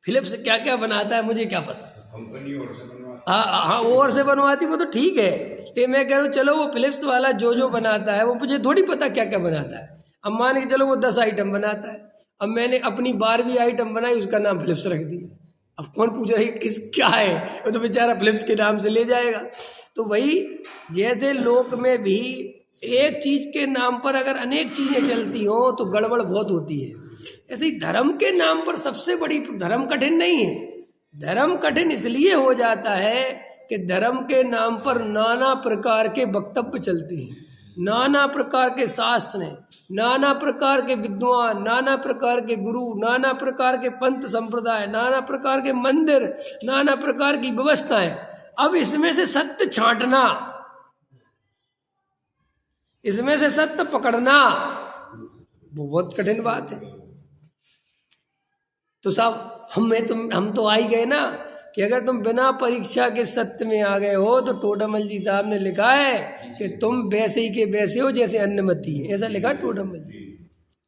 A: फिलिप्स क्या क्या बनाता है, मुझे क्या पता।
B: कंपनी और से बनवाती,
A: हाँ वो और से बनवाती, वो तो ठीक है। ये मैं कह रहा हूँ चलो वो फिलिप्स वाला जो बनाता है वो मुझे थोड़ी पता क्या क्या बनाता है। अब मान के चलो वो 10 आइटम बनाता है, अब मैंने अपनी 12वीं आइटम बनाई, उसका नाम फिलिप्स रख दिया। अब कौन पूछ रहा है किस क्या है, वो तो बेचारा फिलिप्स के नाम से ले जाएगा। तो वही जैसे लोक में भी एक चीज़ के नाम पर अगर अनेक चीज़ें चलती हों तो गड़बड़ बहुत होती है। ऐसे ही धर्म के नाम पर सबसे बड़ी, धर्म कठिन नहीं है, धर्म कठिन इसलिए हो जाता है कि धर्म के नाम पर नाना प्रकार के वक्तव्य चलते हैं, नाना प्रकार के शास्त्र हैं, नाना प्रकार के विद्वान, नाना प्रकार के गुरु, नाना प्रकार के पंथ संप्रदाय, नाना प्रकार के मंदिर, नाना प्रकार की व्यवस्थाएं। अब इसमें से सत्य छांटना, इसमें से सत्य पकड़ना वो बहुत कठिन बात है। तो साहब हम तो आ ही गए ना कि अगर तुम बिना परीक्षा के सत्य में आ गए हो तो टोडामल जी साहब ने लिखा है कि तुम वैसे ही के वैसे हो जैसे अन्नमती है, ऐसा लिखा टोडामल जी।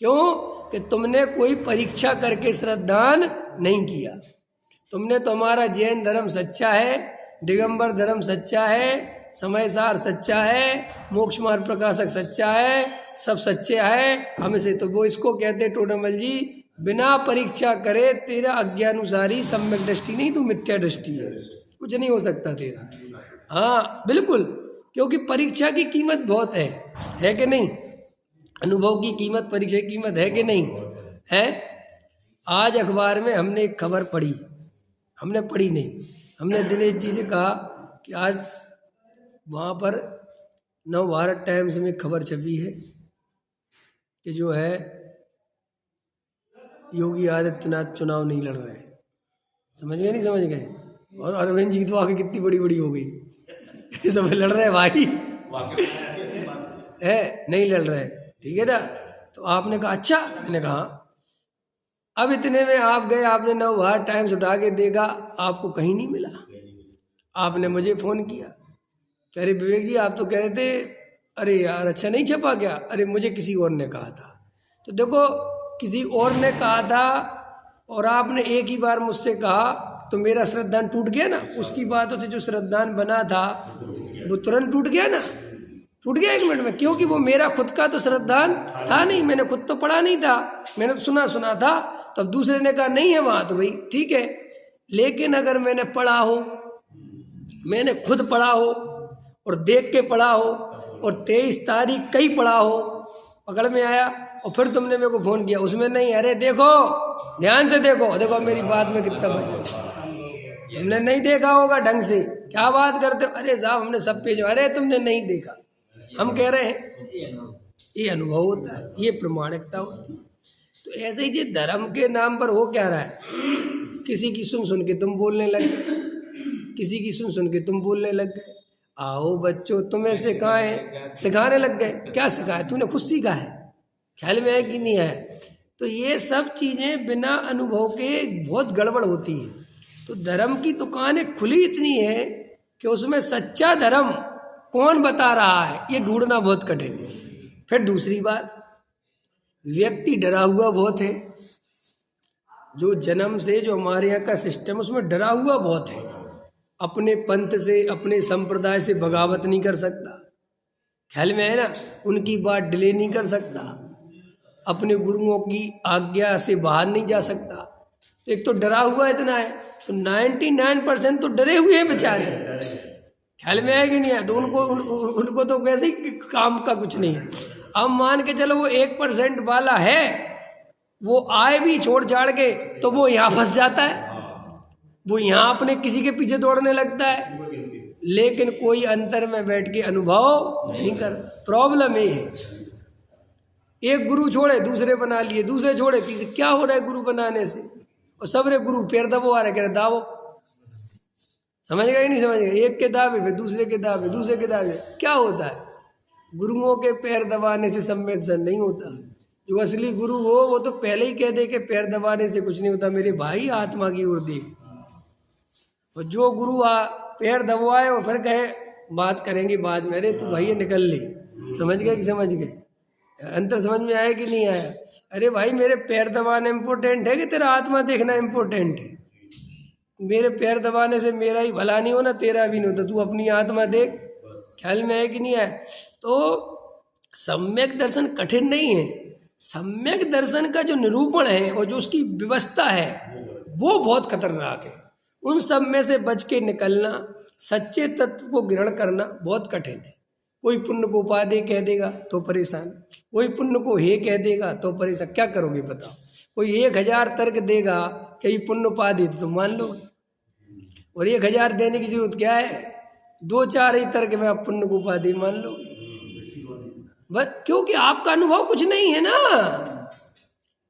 A: क्यों? कि तुमने कोई परीक्षा करके श्रद्धान नहीं किया। तुमने तो हमारा जैन धर्म सच्चा है, दिगंबर धर्म सच्चा है, समयसार सच्चा है, मोक्ष मार्ग प्रकाशक सच्चा है, सब सच्चे है हमें से। तो वो इसको कहते टोडामल जी, बिना परीक्षा करे तेरा अज्ञानुसारी सम्यक दृष्टि नहीं, तू मिथ्या दृष्टि है, कुछ नहीं हो सकता तेरा। हाँ बिल्कुल, क्योंकि परीक्षा की कीमत बहुत है कि नहीं? अनुभव की कीमत, परीक्षा की कीमत है कि नहीं है? आज अखबार में हमने एक खबर पढ़ी, हमने पढ़ी नहीं, हमने दिनेश जी से कहा कि आज वहाँ पर नवभारत टाइम्स में खबर छपी है कि जो है योगी आदित्यनाथ चुनाव नहीं लड़ रहे। समझ गए, नहीं समझ गए? और अरविंद जी तो आगे कितनी बड़ी बड़ी हो गई, ये सब लड़ रहे हैं भाई, है नहीं लड़ रहे, ठीक है ना। तो आपने कहा अच्छा, मैंने कहा अब इतने में आप गए, आपने नवभारत टाइम्स उठा के देखा, आपको कहीं नहीं मिला। आपने मुझे फ़ोन किया, कह रहे विवेक जी आप तो कह रहे थे, अरे यार अच्छा नहीं छपा क्या? अरे मुझे किसी और ने कहा था। तो देखो किसी और ने कहा था और आपने एक ही बार मुझसे कहा तो मेरा श्रद्धान टूट गया ना। उसकी बातों से जो श्रद्धान बना था वो तुरंत टूट गया ना, टूट गया 1 मिनट में, क्योंकि वो मेरा खुद का तो श्रद्धान था नहीं, मैंने खुद तो पढ़ा नहीं था, मैंने तो सुना था। तो अब दूसरे ने कहा नहीं है वहाँ, तो भाई ठीक है। लेकिन अगर मैंने पढ़ा हो, मैंने खुद पढ़ा हो और देख के पढ़ा हो और 23 तारीख कई पढ़ा हो, पकड़ में आया और फिर तुमने मेरे को फ़ोन किया, उसमें नहीं, अरे देखो ध्यान से देखो मेरी बात में कितना बचे, तुमने नहीं देखा होगा ढंग से, क्या बात करते हो? अरे साहब हमने सब पेज, अरे तुमने नहीं देखा, हम कह रहे हैं ये अनुभव होता है, ये प्रमाणिकता होती है। तो ऐसे ही जो धर्म के नाम पर हो क्या रहा है, किसी की सुन के तुम बोलने लग गए, किसी की सुन के तुम बोलने लग गए। आओ बच्चों तुम्हें सिखाएं, सिखाने लग गए, क्या सिखाए? तूने खुद सीखा है, ख्याल में है कि नहीं है? तो ये सब चीज़ें बिना अनुभव के बहुत गड़बड़ होती हैं। तो धर्म की दुकानें खुली इतनी है कि उसमें सच्चा धर्म कौन बता रहा है ये ढूंढना बहुत कठिन है। फिर दूसरी बात, व्यक्ति डरा हुआ बहुत है, जो जन्म से जो हमारे यहाँ का सिस्टम उसमें डरा हुआ बहुत है, अपने पंथ से अपने संप्रदाय से बगावत नहीं कर सकता, ख्याल में है ना, उनकी बात डिले नहीं कर सकता, अपने गुरुओं की आज्ञा से बाहर नहीं जा सकता। तो एक तो डरा हुआ इतना है, तो 99% तो डरे हुए हैं बेचारे, ख्याल में है कि नहीं है? तो उनको तो वैसे ही काम का कुछ नहीं है। अब मान के चलो वो 1% वाला है, वो आए भी छोड़ छाड़ के तो वो यहाँ फंस जाता है, वो यहाँ अपने किसी के पीछे दौड़ने लगता है, लेकिन कोई अंतर में बैठ के अनुभव नहीं करता। प्रॉब्लम ये है, एक गुरु छोड़े दूसरे बना लिए, दूसरे छोड़े तीसरे, क्या हो रहा है गुरु बनाने से? और सबरे गुरु पैर दबो आ रहे, कह रहे दावो, समझ गए नहीं समझ गए? एक के दावे फिर दूसरे के दावे, दूसरे के दावे, क्या होता है? गुरुओं के पैर दबाने से संवेदन नहीं होता। जो असली गुरु हो वो तो पहले ही कह दे कि पैर दबाने से कुछ नहीं होता मेरे भाई, आत्मा की ओर देख। और जो गुरु पैर दबवाए और फिर कहे बात करेंगे बाद में, अरे तू भाई निकल ले, समझ गए कि समझ गए? अंतर समझ में आया कि नहीं आया? अरे भाई मेरे पैर दबाना इम्पोर्टेंट है कि तेरा आत्मा देखना इम्पोर्टेंट है? मेरे पैर दबाने से मेरा ही भला नहीं होना, तेरा भी नहीं होता, तू अपनी आत्मा देख, ख्याल में है कि नहीं है? तो सम्यक दर्शन कठिन नहीं है, सम्यक दर्शन का जो निरूपण है और जो उसकी व्यवस्था है वो बहुत खतरनाक है। उन सब में से बच के निकलना, सच्चे तत्व को ग्रहण करना बहुत कठिन है। कोई पुण्य को उपाधि कह देगा तो परेशान, कोई पुण्य को हे कह देगा तो परेशान, क्या करोगे बताओ? कोई 1000 तर्क देगा कि पुण्य उपाधि तो तुम मान लोगे, और 1000 देने की जरूरत क्या है? 2-4 ही तर्क में आप पुण्य को उपाधि मान लोगे, बस क्योंकि आपका अनुभव कुछ नहीं है ना।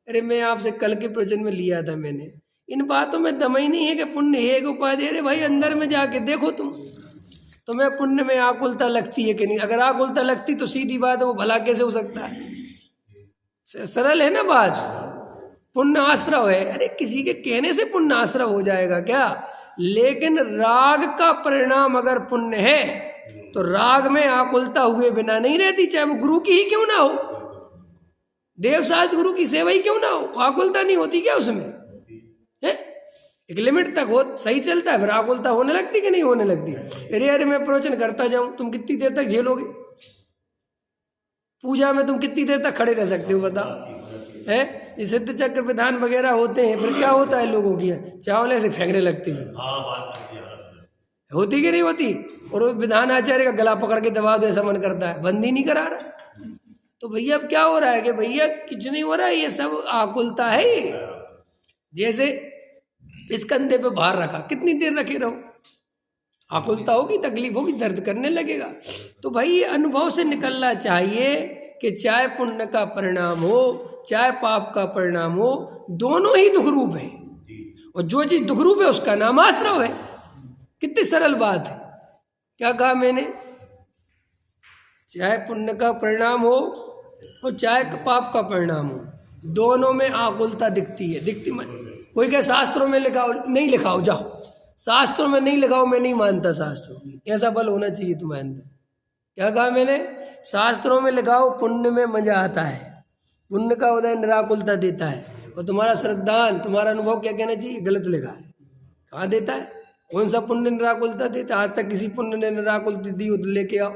A: अरे मैं आपसे कल के प्रवचन में लिया था मैंने, इन बातों में दम ही नहीं है कि पुण्य है कि उपाधि। अरे भाई अंदर में जाके देखो तुम्हें पुण्य में आकुलता लगती है कि नहीं? अगर आकुलता लगती तो सीधी बात है वो भला कैसे हो सकता है? सरल है ना बात, पुण्य आश्रव है। अरे किसी के कहने से पुण्य आश्रव हो जाएगा क्या? लेकिन राग का परिणाम अगर पुण्य है तो राग में आकुलता हुए बिना नहीं रहती, चाहे वो गुरु की ही क्यों ना हो, देवशास्त्र गुरु की सेवा ही क्यों ना हो, आकुलता नहीं होती क्या उसमें? है एक लिमिट तक हो सही चलता है, फिर आकुलता होने लगती कि नहीं होने लगती? अरे मैं प्रवचन करता जाऊं, तुम कितनी देर तक झेलोगे? पूजा में तुम कितनी देर तक खड़े रह सकते हो बताओ? है ये सिद्ध चक्र विधान वगैरह होते हैं, फिर क्या होता है लोगों की चावले से फेंकने लगती है, होती कि नहीं होती? और वो विधान आचार्य का गला पकड़ के दबा दो, ऐसा मन करता है, बंद ही नहीं करा रहा। तो भैया अब क्या हो रहा है कि भैया कुछ नहीं हो रहा है, ये सब आकुलता है। ये जैसे इस कंधे पे भार रखा, कितनी देर रखे रहो, आकुलता होगी, तकलीफ होगी, दर्द करने लगेगा। तो भाई ये अनुभव से निकलना चाहिए कि चाहे पुण्य का परिणाम हो चाहे पाप का परिणाम हो, दोनों ही दुख रूप है, और जो चीज दुख रूप है उसका नाम आश्रव है। कितनी सरल बात है। क्या कहा मैंने? चाहे पुण्य का परिणाम हो और चाहे पाप का परिणाम हो, दोनों में आकुलता दिखती है। कोई कहे शास्त्रों में लिखा हो, नहीं लिखा हो, जाओ शास्त्रों में नहीं लिखा हो, मैं नहीं मानता शास्त्रों में ऐसा बल होना चाहिए तुम्हारे अंदर। क्या कहा मैंने? शास्त्रों में लिखा हो पुण्य में मजा आता है, पुण्य का उदय निराकुलता देता है, और तुम्हारा श्रद्धान तुम्हारा अनुभव क्या कहना चाहिए? गलत लिखा है। कहाँ देता है? कौन सा पुण्य निराकुलता देता है? आज तक किसी पुण्य ने निराकुलता दी हो तो लेके आओ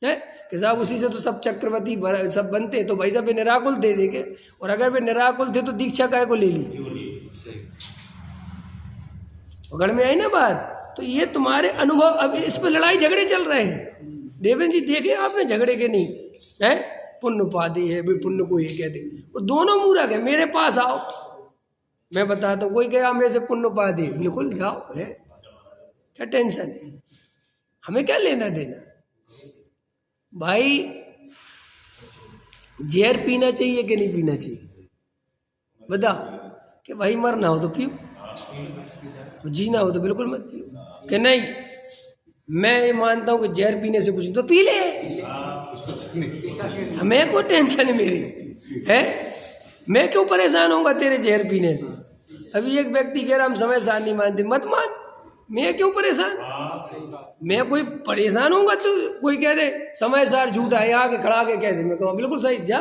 A: है कि साहब उसी से तो सब चक्रवर्ती सब बनते, तो भाई साहब निराकुल दे देंगे, और अगर वे निराकुल थे तो दीक्षा काय को ले ली? पकड़ में आई ना बात? तो ये तुम्हारे अनुभव, अब इस पर लड़ाई झगड़े चल रहे हैं। देवेंद्र जी देखे आपने झगड़े के नहीं है? पुण्य उपाधि है भाई, पुण्य को ये कहते, वो दोनों मूर्ख है। मेरे पास आओ, मैं बताता हूँ। कोई कहे मेरे से पुण्य उपाधि, बिल्कुल जाओ, है क्या टेंशन है? हमें क्या लेना देना भाई? जहर पीना चाहिए कि नहीं पीना चाहिए? बताओ कि भाई मरना हो तो पियो, तो जीना हो तो बिल्कुल मत पियो। कि नहीं मैं ये मानता हूं कि जहर पीने से कुछ नहीं, तो पी ले, हमें को टेंशन है मेरी है? मैं क्यों परेशान होऊंगा तेरे जहर पीने से? अभी एक व्यक्ति कह रहा हम समय सार नहीं मानते, मत मान, मैं क्यों परेशान? मैं कोई परेशान होऊंगा तो कोई कह दे समय सार झूठा है, यहाँ के खड़ा के कह दे, मैं कहूँ बिल्कुल सही, जा।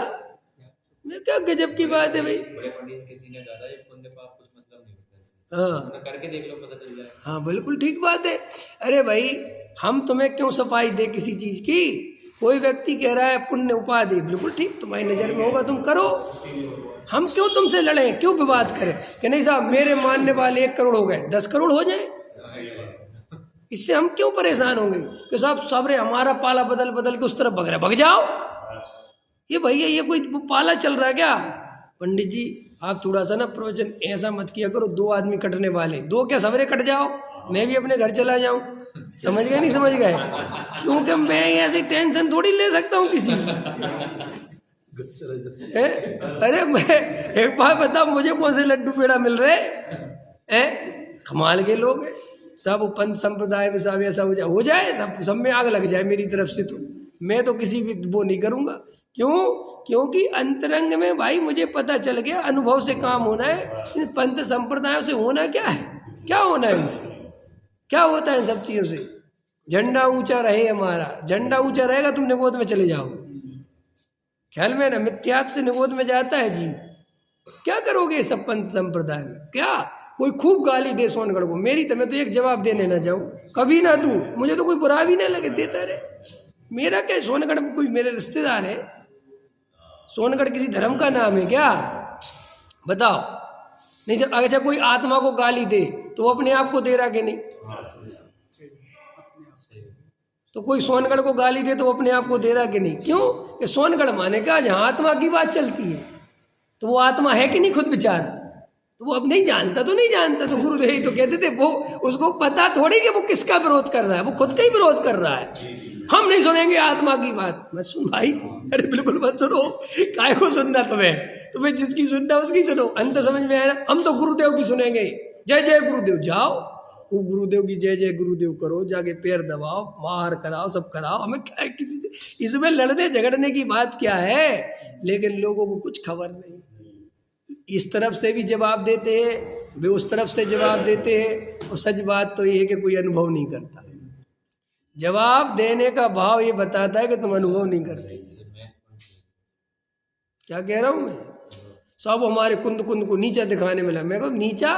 A: मैं क्या गजब की बात है भाई।
C: किसी ने कहा था पुण्य पाप कुछ मतलब नहीं होता,
A: हाँ
C: करके देख लो पता चल जाए।
A: हाँ बिल्कुल ठीक बात है। अरे भाई हम तुम्हें क्यों सफाई दे किसी चीज की? कोई व्यक्ति कह रहा है पुण्य उपाधि, बिल्कुल ठीक, तुम्हारी नजर में होगा तुम करो, हम क्यों तुमसे लड़ें, क्यों विवाद करें? कि नहीं साहब मेरे मानने वाले 1 करोड़ हो गए, 10 करोड़ हो जाए, इससे हम क्यों परेशान होंगे? कि साहब सबरे हमारा पाला बदल बदल के उस तरफ भग रहा, भग जाओ। ये भैया ये कोई पाला चल रहा है क्या? पंडित जी आप थोड़ा सा ना प्रवचन ऐसा मत किया करो, 2 आदमी कटने वाले, 2 क्या सबरे कट जाओ, मैं भी अपने घर चला जाऊं। समझ गए नहीं समझ गए? क्योंकि मैं ऐसी टेंशन थोड़ी ले सकता हूँ किसी अरे मैं एक बार बता, मुझे कौन से लड्डू पेड़ा मिल रहे हैं? कमाल के लोग हैं सब। पंथ संप्रदाय में सब ऐसा हो जाए सब में आग लग जाए मेरी तरफ से, तो मैं तो किसी भी वो नहीं करूँगा। क्यों? क्योंकि अंतरंग में भाई मुझे पता चल गया, अनुभव से काम होना है। इन पंथ संप्रदायों से होना क्या है, क्या होना है इनसे, क्या होता है इन सब चीज़ों से? झंडा ऊंचा रहे हमारा, झंडा ऊंचा रहेगा तुम निगोद में चले जाओगे। ख्याल में ना, मिथ्यात्व से निगोद में जाता है जी। क्या करोगे सब पंथ संप्रदाय में? क्या कोई खूब गाली दे सोनगढ़ को, मेरी तो मैं तो एक जवाब देने ना जाऊं, कभी ना दूं, मुझे तो कोई बुरा भी ना लगे, देता रहे। मेरा क्या, सोनगढ़ में कोई मेरे रिश्तेदार है? सोनगढ़ किसी धर्म का नाम है क्या? बताओ। नहीं सर, अच्छा कोई आत्मा को गाली दे तो वो अपने आप को दे रहा कि नहीं? तो कोई सोनगढ़ को गाली दे तो वो अपने आप को दे रहा कि नहीं? क्यों? कि सोनगढ़ माने क्या, जहाँ आत्मा की बात चलती है, तो वो आत्मा है कि नहीं खुद बेचारा? तो वो अब नहीं जानता तो नहीं जानता, तो गुरुदेव तो कहते थे वो, उसको पता थोड़ी कि वो किसका विरोध कर रहा है, वो खुद का ही विरोध कर रहा है। हम नहीं सुनेंगे आत्मा की बात। मैं सुन भाई, अरे बिल्कुल मत सुनो, काय को सुनना तुम्हें जिसकी सुनना उसकी सुनो, अंत समझ में आया ना? हम तो गुरुदेव की सुनेंगे, जय जय गुरुदेव, जाओ खूब गुरुदेव की जय जय गुरुदेव करो, जाके पैर दबाओ, मार कराओ, सब कराओ, हमें क्या है किसी से, इसमें लड़ने झगड़ने की बात क्या है? लेकिन लोगों को कुछ खबर नहीं, इस तरफ से भी जवाब देते हैं, वे उस तरफ से जवाब देते हैं, और सच बात तो ये है कि कोई अनुभव नहीं करता। जवाब देने का भाव ये बताता है कि तुम अनुभव नहीं करते। क्या कह रहा हूं मैं? सब हमारे कुंद कुंद को नीचा दिखाने में लगा। मैं कहूँ नीचा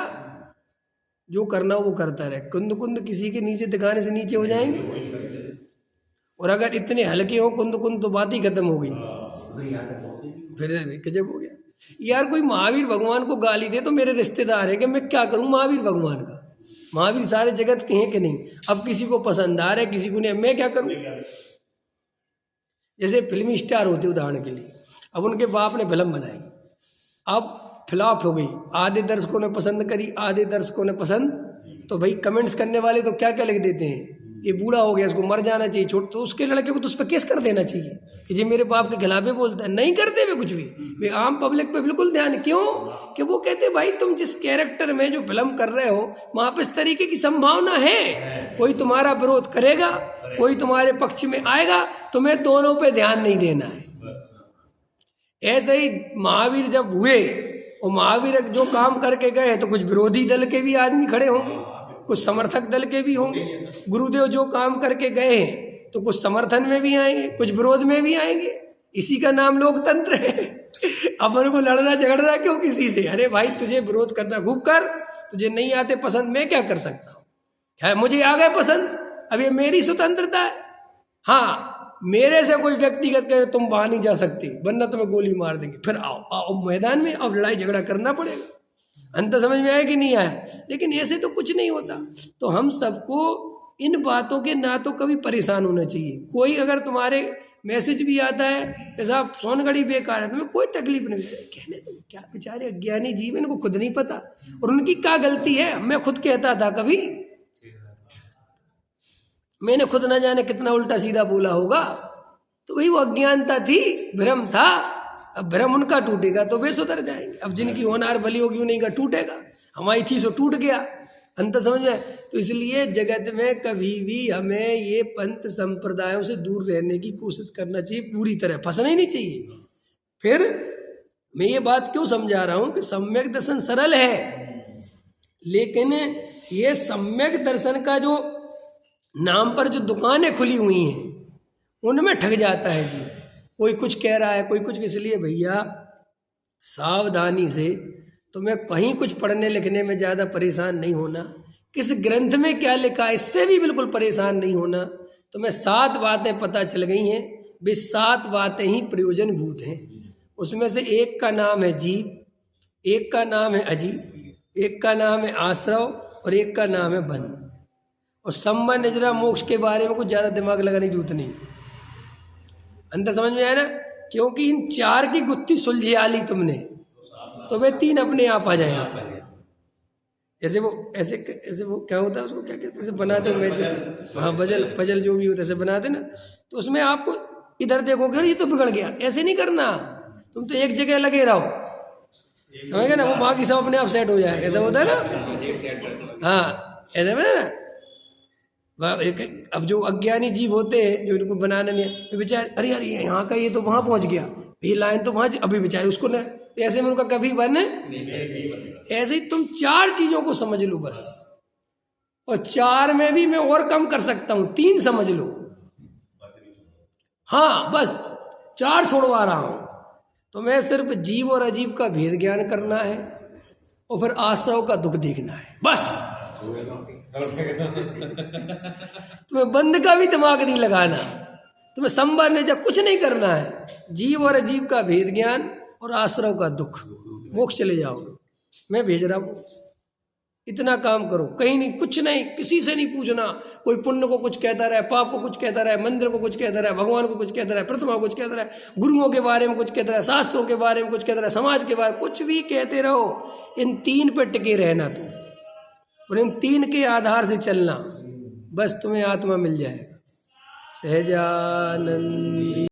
A: जो करना वो करता रहे, कुंद कुंद किसी के नीचे दिखाने से नीचे हो जाएंगे? और अगर इतने हल्के हो कुंद कुंद तो बात ही खत्म हो गई, फिर गजब हो गया। यार कोई महावीर भगवान को गाली दे तो मेरे रिश्तेदार है कि मैं क्या करूं महावीर भगवान का? महावीर सारे जगत के हैं कि नहीं? अब किसी को पसंद आ रहा है किसी को नहीं, मैं क्या करूं? जैसे फिल्मी स्टार होते उदाहरण के लिए, अब उनके बाप ने फिल्म बनाई, अब फ्लॉप हो गई, आधे दर्शकों ने पसंद करी, आधे दर्शकों ने पसंद, तो भाई कमेंट्स करने वाले तो क्या क्या लिख देते हैं ये बूढ़ा हो गया, इसको मर जाना चाहिए, छोड़, तो उसके लड़के को तो उस पर केस कर देना चाहिए कि जी मेरे बाप के खिलाफ बोलता है। नहीं करते वे कुछ भी, वे आम पब्लिक पे बिल्कुल ध्यान। क्यों? कि वो कहते भाई तुम जिस कैरेक्टर में जो फिल्म कर रहे हो वहाँ पे इस तरीके की संभावना है, कोई तुम्हारा विरोध करेगा, कोई तुम्हारे पक्ष में आएगा, तुम्हें दोनों पे ध्यान नहीं देना है। ऐसे ही महावीर जब हुए, और महावीर जो काम करके गए तो कुछ विरोधी दल के भी आदमी खड़े होंगे, कुछ समर्थक दल के भी होंगे। गुरुदेव जो काम करके गए हैं तो कुछ समर्थन में भी आएंगे, कुछ विरोध में भी आएंगे। इसी का नाम लोकतंत्र है। अपन को लड़ना झगड़ना क्यों किसी से? अरे भाई तुझे विरोध करना खूब कर, तुझे नहीं आते पसंद, मैं क्या कर सकता हूँ? क्या मुझे आ गए पसंद? अब ये मेरी स्वतंत्रता है। हाँ, मेरे से कोई व्यक्तिगत कहे तुम वहां नहीं जा सकते वरना तुम्हें गोली मार देंगे, फिर आओ आओ मैदान में, अब लड़ाई झगड़ा करना पड़ेगा। अंत समझ में आया कि नहीं आया? लेकिन ऐसे तो कुछ नहीं होता। तो हम सबको इन बातों के ना तो कभी परेशान होना चाहिए। कोई अगर तुम्हारे मैसेज भी आता है कि साहब सोनगढ़ी बेकार है, तुम्हें कोई तकलीफ नहीं है, कहने तुम क्या, बेचारे अज्ञानी जीव, इनको खुद नहीं पता और उनकी क्या गलती है। मैं खुद कहता था कभी, मैंने खुद ना जाने कितना उल्टा सीधा बोला होगा, तो वही वो अज्ञानता थी, भ्रम था। अब भ्रम उनका टूटेगा तो वे सुधर जाएंगे। अब जिनकी होनार भली होगी उन्हीं का टूटेगा, हमारी थी सो टूट गया। अंत समझ में? तो इसलिए जगत में कभी भी हमें ये पंथ संप्रदायों से दूर रहने की कोशिश करना चाहिए, पूरी तरह फंसना ही नहीं चाहिए। फिर मैं ये बात क्यों समझा रहा हूँ कि सम्यक दर्शन सरल है, लेकिन ये सम्यक दर्शन का जो नाम पर जो दुकानें खुली हुई हैं उनमें ठग जाता है जी। कोई कुछ कह रहा है, कोई कुछ, इसलिए भैया सावधानी से, तुम्हें कहीं कुछ पढ़ने लिखने में ज़्यादा परेशान नहीं होना, किस ग्रंथ में क्या लिखा है इससे भी बिल्कुल परेशान नहीं होना। तुम्हें 7 बातें पता चल गई हैं, वे 7 बातें ही प्रयोजनभूत हैं। उसमें से एक का नाम है जीव, एक का नाम है अजीव, एक का नाम है आश्रव और एक का नाम है बंध। और संबंध निजरा मोक्ष के बारे में कुछ ज़्यादा दिमाग लगाने की जरूरत नहीं। अंतर समझ में आया ना? क्योंकि इन 4 की गुत्थी सुलझा ली तुमने तो वे 3 अपने आप आ जाएंगे। ऐसे वो ऐसे वो क्या होता है, उसको क्या कहते हैं, ऐसे बनाते मैजिक, हाँ पजल जो भी होता है ऐसे बनाते ना, तो उसमें आपको इधर देखोगे ये तो बिगड़ गया, ऐसे नहीं करना। तुम तो एक जगह लगे रहो, समझ गए ना? वो बाकी सब अपने आप सेट हो जाएगा। ऐसा होता है ना? हाँ ऐसा ना। अब जो अज्ञानी जीव होते हैं जो इनको बनाना नहीं है, तो बेचारे अरे यार ये यहाँ का ये तो वहाँ पहुँच गया, ये लाइन तो वहाँ, अभी बेचारे उसको न, ऐसे में उनका कभी बन ऐसे ही तुम 4 चीज़ों को समझ लो बस। और 4 में भी मैं और कम कर सकता हूँ, 3 समझ लो। हाँ बस 4 छोड़वा रहा हूँ। तो मैं सिर्फ जीव और अजीव का भेद ज्ञान करना है और फिर आश्रव का दुख देखना है, बस। तुम्हें बंद का भी दिमाग नहीं लगाना, तुम्हें संबंध जब कुछ नहीं करना है, जीव और अजीव का भेद ज्ञान और आश्रव का दुख, मोक्ष चले जाओगे। मैं भेज रहा हूँ, इतना काम करो, कहीं नहीं, कुछ नहीं, किसी से नहीं पूछना। कोई पुण्य को कुछ कहता रहे, पाप को कुछ कहता रहे, मंदिर को कुछ कहता रहे, भगवान को कुछ कहता रहे, प्रतिमा को कुछ कहता रहे, गुरुओं के बारे में कुछ कहता रहे, शास्त्रों के बारे में कुछ कहता रहे, समाज के बारे में कुछ भी कहते रहो। इन 3 पर टिके रहना तुम, और इन 3 के आधार से चलना, बस तुम्हें आत्मा मिल जाएगा। सहजानंद।